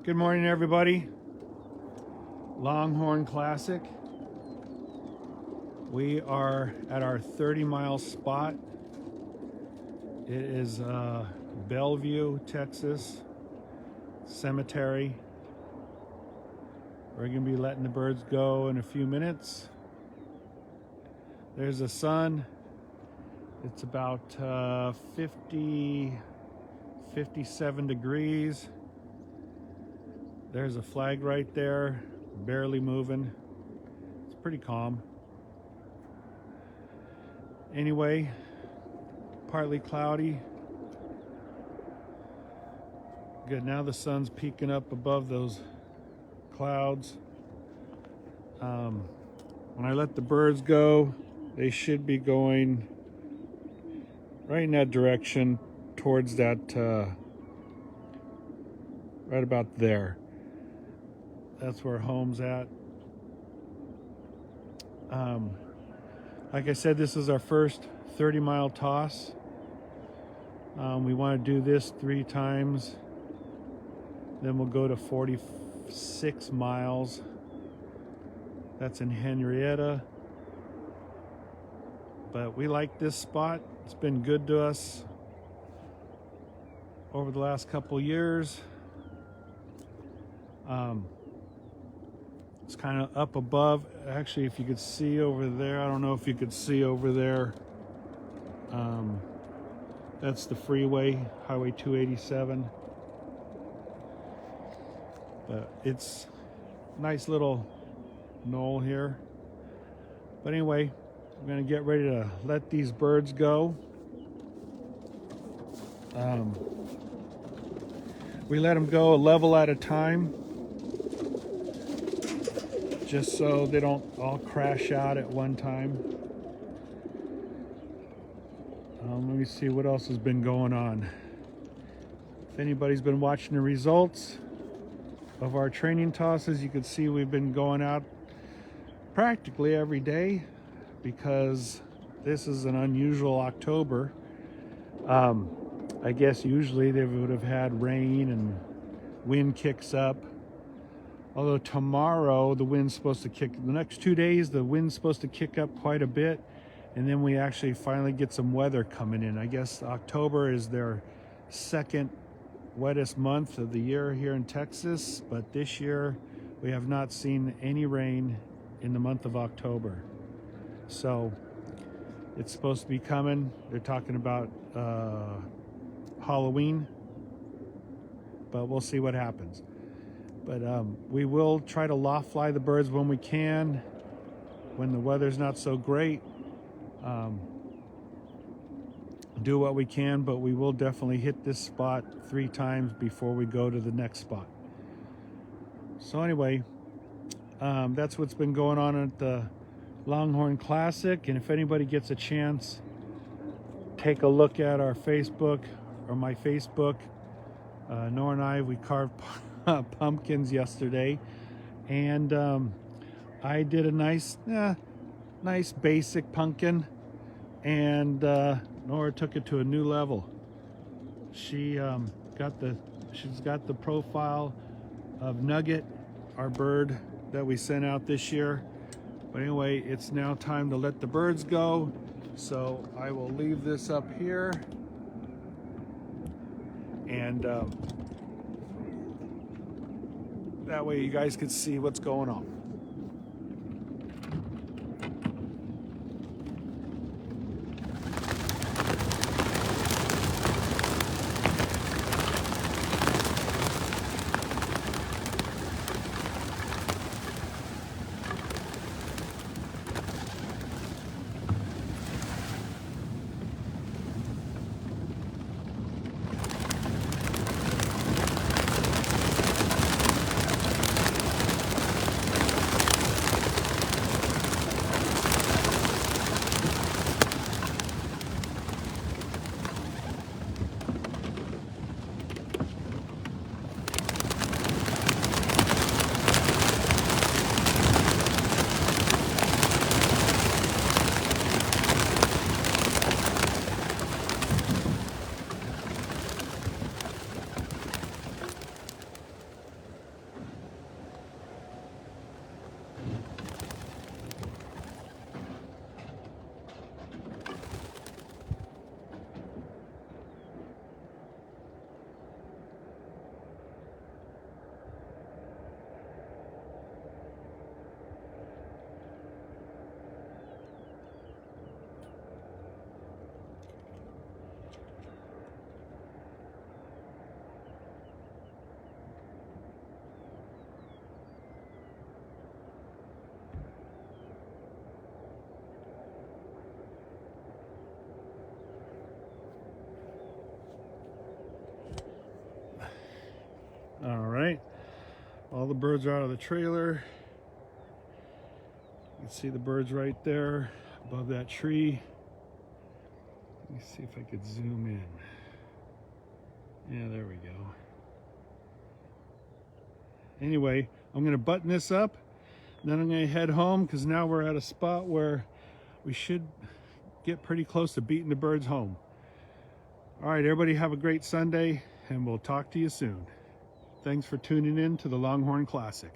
Good morning, everybody. Longhorn Classic. We are at our 30-mile spot. It is Bellevue, Texas cemetery. We're going to be letting the birds go in a few minutes. There's the sun. It's about 57 degrees. There's a flag right there, barely moving. It's pretty calm. Anyway, partly cloudy. Good, now the sun's peeking up above those clouds. When I let the birds go, they should be going right in that direction towards that, right about there. That's where home's at. Like I said, this is our first 30-mile toss. We want to do this 3 times. Then we'll go to 46 miles. That's in Henrietta. But we like this spot. It's been good to us over the last couple years. It's kind of up above. Actually, if you could see over there, I don't know if you could see over there. That's the freeway, Highway 287. But it's a nice little knoll here. But anyway, I'm going to get ready to let these birds go. We let them go a level at a time, just so they don't all crash out at one time. Let me see what else has been going on. If anybody's been watching the results of our training tosses, you can see we've been going out practically every day because this is an unusual October. I guess usually they would have had rain and wind kicks up. Although tomorrow the wind's supposed to kick, the next 2 days the wind's supposed to kick up quite a bit, and then we actually finally get some weather coming in. I guess October is their second wettest month of the year here in Texas, but this year we have not seen any rain in the month of October. So it's supposed to be coming. They're talking about Halloween, but we'll see what happens. But we will try to loft fly the birds when we can, when the weather's not so great. Do what we can, but we will definitely hit this spot 3 times before we go to the next spot. So anyway, that's what's been going on at the Longhorn Classic. And if anybody gets a chance, take a look at our Facebook or my Facebook. Nora and I, we carved pumpkins yesterday, and I did a nice basic pumpkin, and Nora took it to a new level. She's got the profile of Nugget, our bird that we sent out this year. But anyway, it's now time to let the birds go, so I will leave this up here, and that way you guys can see what's going on. All the birds are out of the trailer. You can see the birds right there above that tree. Let me see if I could zoom in. Yeah, there we go. Anyway, I'm gonna button this up, then I'm gonna head home because now we're at a spot where we should get pretty close to beating the birds home. All right, everybody have a great Sunday, and we'll talk to you soon. Thanks for tuning in to the Longhorn Classic.